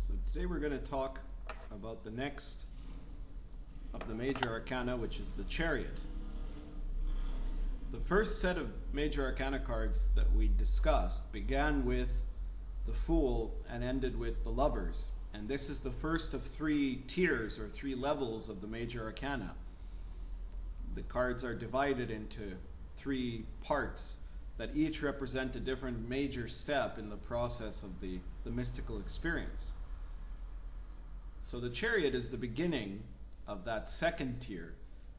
So today we're going to talk about the next of the major arcana, which is the Chariot. The first set of major arcana cards that we discussed began with the Fool and ended with the Lovers. And this is the first of three tiers or three levels of the major arcana. The cards are divided into three parts that each represent a different major step in the process of the mystical experience. So the Chariot is the beginning of that second tier,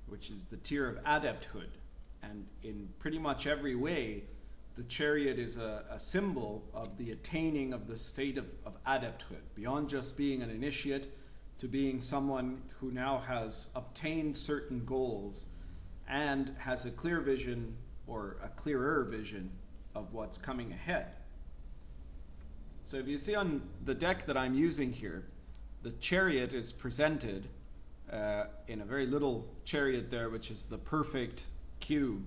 which is the tier of adepthood. And in pretty much every way, the Chariot is a symbol of the attaining of the state of adepthood, beyond just being an initiate to being someone who now has obtained certain goals and has a clear vision or a clearer vision of what's coming ahead. So if you see on the deck that I'm using here, the Chariot is presented in a very little chariot there, which is the perfect cube.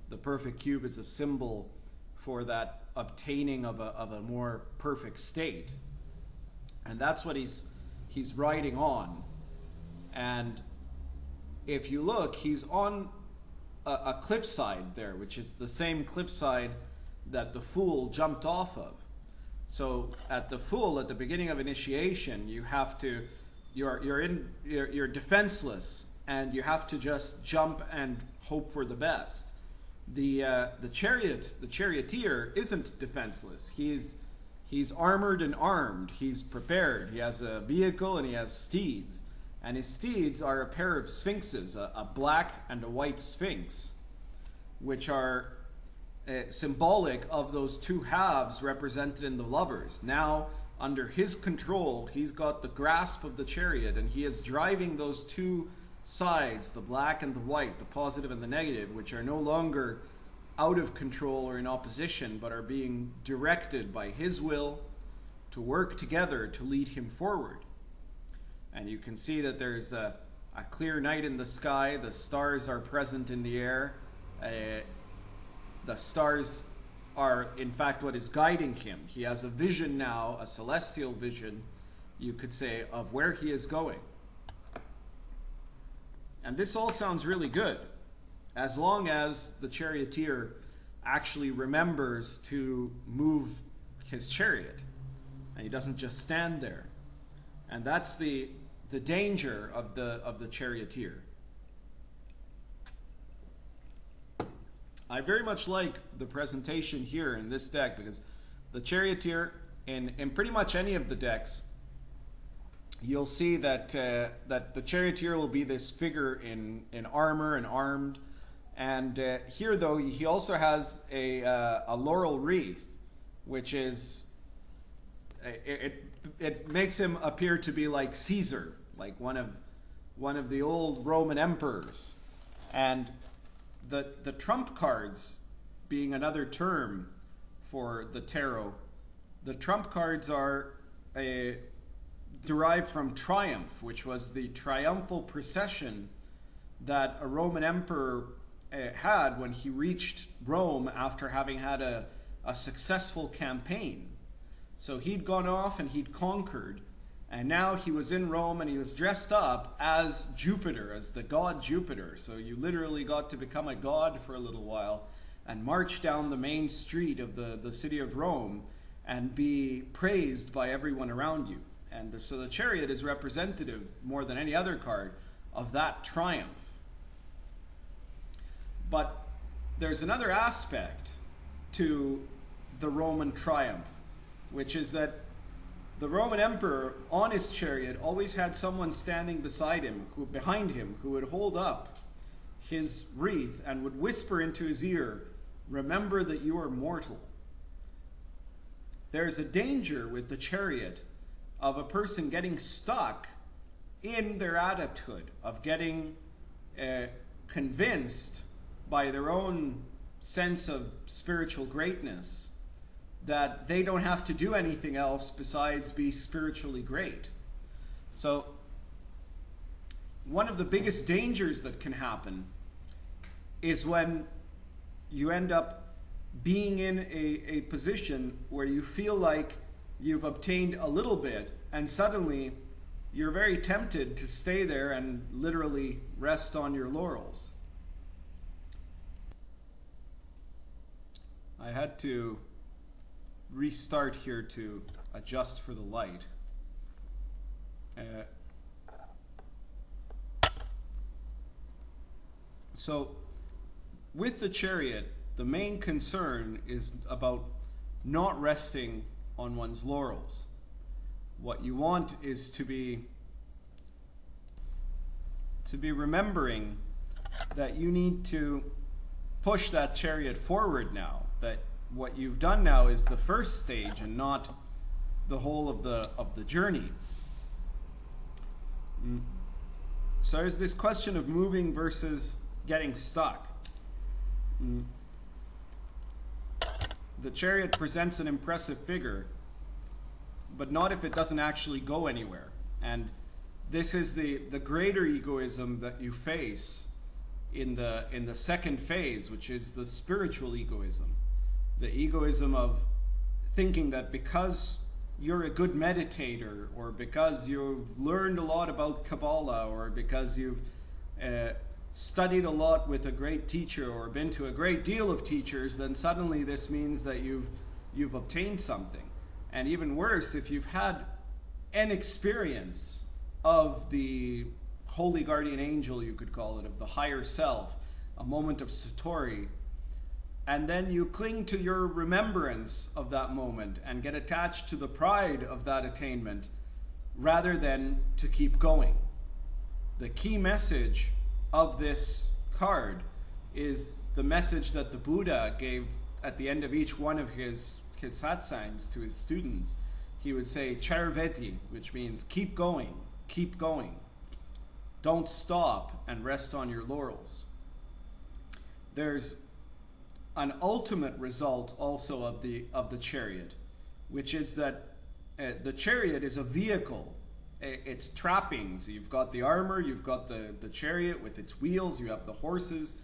The perfect cube is a symbol for that obtaining of a more perfect state. And that's what he's riding on. And if you look, he's on a cliffside there, which is the same cliffside that the Fool jumped off of. So at the Fool, at the beginning of initiation, you have to, you're defenseless, and you have to just jump and hope for the best. The charioteer isn't defenseless. He's armored and armed. He's prepared. He has a vehicle and he has steeds. And his steeds are a pair of sphinxes, a black and a white sphinx, which are symbolic of those two halves represented in the Lovers. Now, under his control, he's got the grasp of the chariot, and he is driving those two sides, the black and the white, the positive and the negative, which are no longer out of control or in opposition, but are being directed by his will to work together to lead him forward. And you can see that there's a clear night in the sky. The stars are present in the air. The stars are, in fact, what is guiding him. He has a vision now, a celestial vision, you could say, of where he is going. And this all sounds really good, as long as the charioteer actually remembers to move his chariot, and he doesn't just stand there. And that's the danger of the charioteer. I very much like the presentation here in this deck, because the charioteer, in pretty much any of the decks, you'll see that that the charioteer will be this figure in armor and armed. And here, though, he also has a laurel wreath, which is it makes him appear to be like Caesar, like one of the old Roman emperors. And the trump cards, being another term for the tarot, the trump cards are derived from triumph, which was the triumphal procession that a Roman emperor had when he reached Rome after having had a successful campaign. So he'd gone off and he'd conquered, and now he was in Rome and he was dressed up as Jupiter, as the god Jupiter. So you literally got to become a god for a little while and march down the main street of the city of Rome and be praised by everyone around you. And so the Chariot is representative, more than any other card, of that triumph. But there's another aspect to the Roman triumph, which is that the Roman emperor on his chariot always had someone standing beside him, behind him, who would hold up his wreath and would whisper into his ear, "Remember that you are mortal." There's a danger with the chariot of a person getting stuck in their adepthood, of getting convinced by their own sense of spiritual greatness that they don't have to do anything else besides be spiritually great. So one of the biggest dangers that can happen is when you end up being in a position where you feel like you've obtained a little bit, and suddenly you're very tempted to stay there and literally rest on your laurels. I had to restart here to adjust for the light. So with the chariot, the main concern is about not resting on one's laurels. What you want is to be remembering that you need to push that chariot forward now, that what you've done now is the first stage and not the whole of the journey. So there's this question of moving versus getting stuck. The chariot presents an impressive figure, but not if it doesn't actually go anywhere. And this is the greater egoism that you face in the second phase, which is the spiritual egoism. The egoism of thinking that because you're a good meditator, or because you've learned a lot about Kabbalah, or because you've studied a lot with a great teacher, or been to a great deal of teachers, then suddenly this means that you've obtained something. And even worse, if you've had an experience of the holy guardian angel, you could call it, of the higher self, a moment of satori, and then you cling to your remembrance of that moment and get attached to the pride of that attainment rather than to keep going. The key message of this card is the message that the Buddha gave at the end of each one of his satsangs to his students. He would say Chariot, which means keep going, keep going. Don't stop and rest on your laurels. There's an ultimate result also of the chariot, which is that the chariot is a vehicle. It's trappings. You've got the armor, you've got the chariot with its wheels, you have the horses,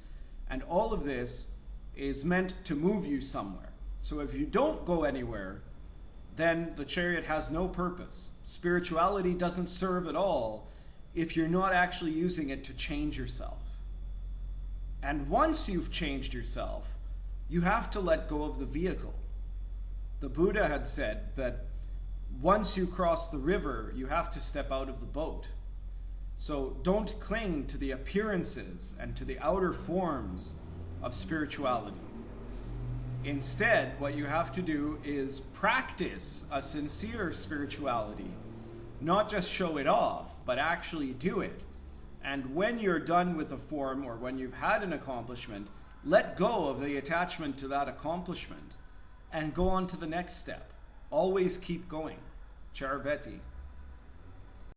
and all of this is meant to move you somewhere. So if you don't go anywhere, then the chariot has no purpose. Spirituality doesn't serve at all if you're not actually using it to change yourself. And once you've changed yourself, you have to let go of the vehicle. The Buddha had said that once you cross the river, you have to step out of the boat. So don't cling to the appearances and to the outer forms of spirituality. Instead, what you have to do is practice a sincere spirituality. Not just show it off, but actually do it. And when you're done with a form, or when you've had an accomplishment, let go of the attachment to that accomplishment and go on to the next step. Always keep going. Chariot.